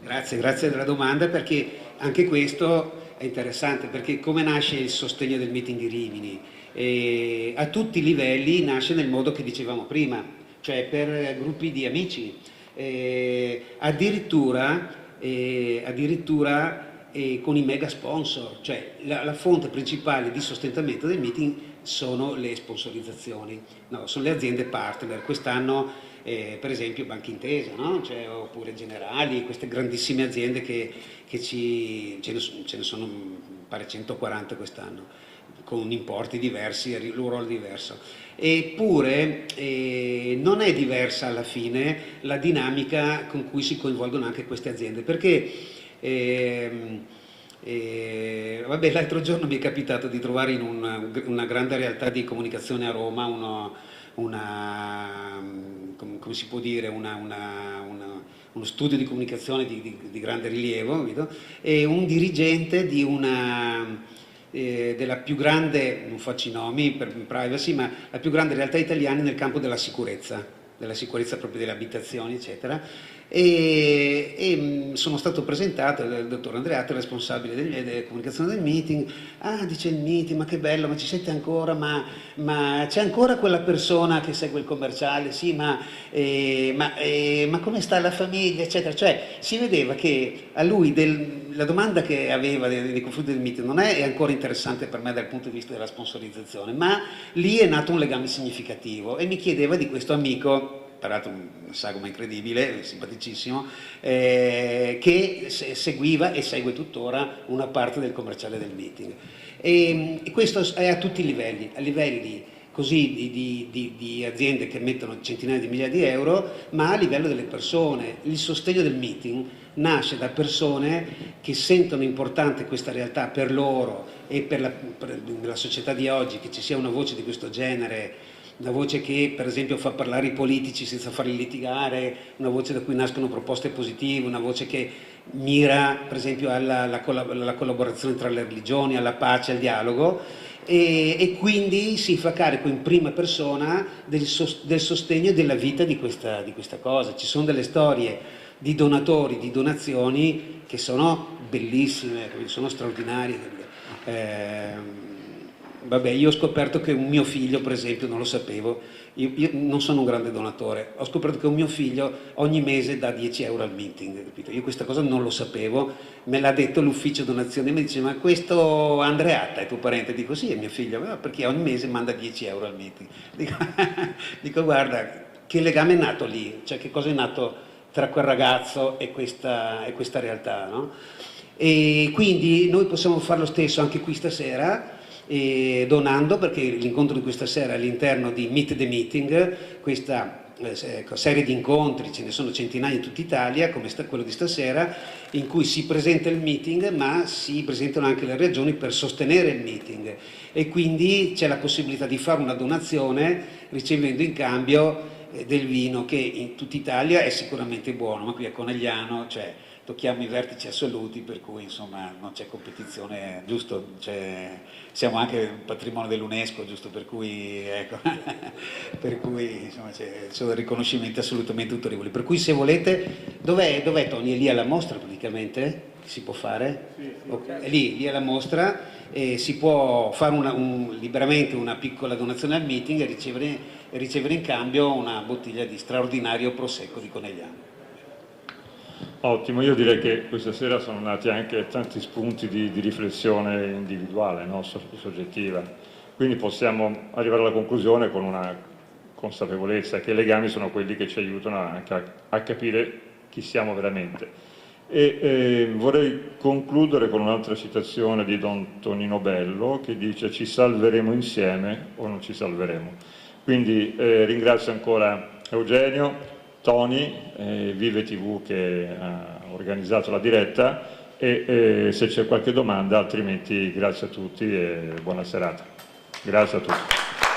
Grazie della domanda, perché anche questo è interessante, perché come nasce il sostegno del meeting di Rimini? A tutti i livelli nasce nel modo che dicevamo prima, cioè per gruppi di amici, addirittura con i mega sponsor, cioè la fonte principale di sostentamento del meeting sono le sponsorizzazioni, no, sono le aziende partner. Quest'anno per esempio Banca Intesa, no? Cioè, oppure Generali, queste grandissime aziende ce ne sono pare 140 quest'anno, con importi diversi e un ruolo diverso. Eppure non è diversa alla fine la dinamica con cui si coinvolgono anche queste aziende, perché vabbè, l'altro giorno mi è capitato di trovare in una grande realtà di comunicazione a Roma come si può dire, uno studio di comunicazione di grande rilievo, vedo, e un dirigente di della più grande, non faccio i nomi per privacy, ma la più grande realtà italiana nel campo della sicurezza proprio delle abitazioni, eccetera. E sono stato presentato dal dottor Andreatta, il responsabile della comunicazione del meeting. Ah, dice il meeting, ma che bello, ma ci siete ancora, ma c'è ancora quella persona che segue il commerciale, sì, ma come sta la famiglia, eccetera. Cioè si vedeva che a lui la domanda che aveva nei confronti del meeting non è ancora interessante per me dal punto di vista della sponsorizzazione, ma lì è nato un legame significativo e mi chiedeva di questo amico, peraltro una sagoma incredibile, simpaticissimo, che seguiva e segue tuttora una parte del commerciale del meeting. E questo è a tutti i livelli, a livelli così di aziende che mettono centinaia di migliaia di euro, ma a livello delle persone. Il sostegno del meeting nasce da persone che sentono importante questa realtà per loro e per la società di oggi, che ci sia una voce di questo genere, una voce che per esempio fa parlare i politici senza farli litigare, una voce da cui nascono proposte positive, una voce che mira per esempio alla collaborazione tra le religioni, alla pace, al dialogo, e quindi si fa carico in prima persona del sostegno e della vita di questa cosa. Ci sono delle storie di donatori, di donazioni che sono bellissime, sono straordinarie. Vabbè, io ho scoperto che un mio figlio, per esempio, non lo sapevo, io non sono un grande donatore, ho scoperto che un mio figlio ogni mese dà 10 euro al meeting, capito? Io questa cosa non lo sapevo, me l'ha detto l'ufficio donazione, mi dice ma questo Andreatta è tuo parente? Dico sì, è mio figlio, perché ogni mese manda 10 euro al meeting. Dico guarda, che legame è nato lì, cioè che cosa è nato tra quel ragazzo e questa realtà, no? E quindi noi possiamo fare lo stesso anche qui stasera, donando, perché l'incontro di questa sera è all'interno di Meet the Meeting, questa serie di incontri, ce ne sono centinaia in tutta Italia, come quello di stasera, in cui si presenta il meeting, ma si presentano anche le regioni per sostenere il meeting, e quindi c'è la possibilità di fare una donazione ricevendo in cambio del vino, che in tutta Italia è sicuramente buono, ma qui a Conegliano, cioè, tocchiamo i vertici assoluti, per cui insomma non c'è competizione, giusto? Siamo anche patrimonio dell'UNESCO, giusto? Per cui, ecco, per cui insomma, sono riconoscimenti assolutamente autorevoli. Per cui se volete, dov'è Tony? È lì alla mostra praticamente? Si può fare? Sì, okay. È lì alla mostra, si può fare liberamente una piccola donazione al meeting e ricevere in cambio una bottiglia di straordinario prosecco di Conegliano. Ottimo, io direi che questa sera sono nati anche tanti spunti di riflessione individuale, no? Soggettiva, quindi possiamo arrivare alla conclusione con una consapevolezza che i legami sono quelli che ci aiutano anche a capire chi siamo veramente. Vorrei concludere con un'altra citazione di Don Tonino Bello che dice: ci salveremo insieme o non ci salveremo. Quindi ringrazio ancora Eugenio, Tony, Vive TV che ha organizzato la diretta e se c'è qualche domanda, altrimenti grazie a tutti e buona serata. Grazie a tutti.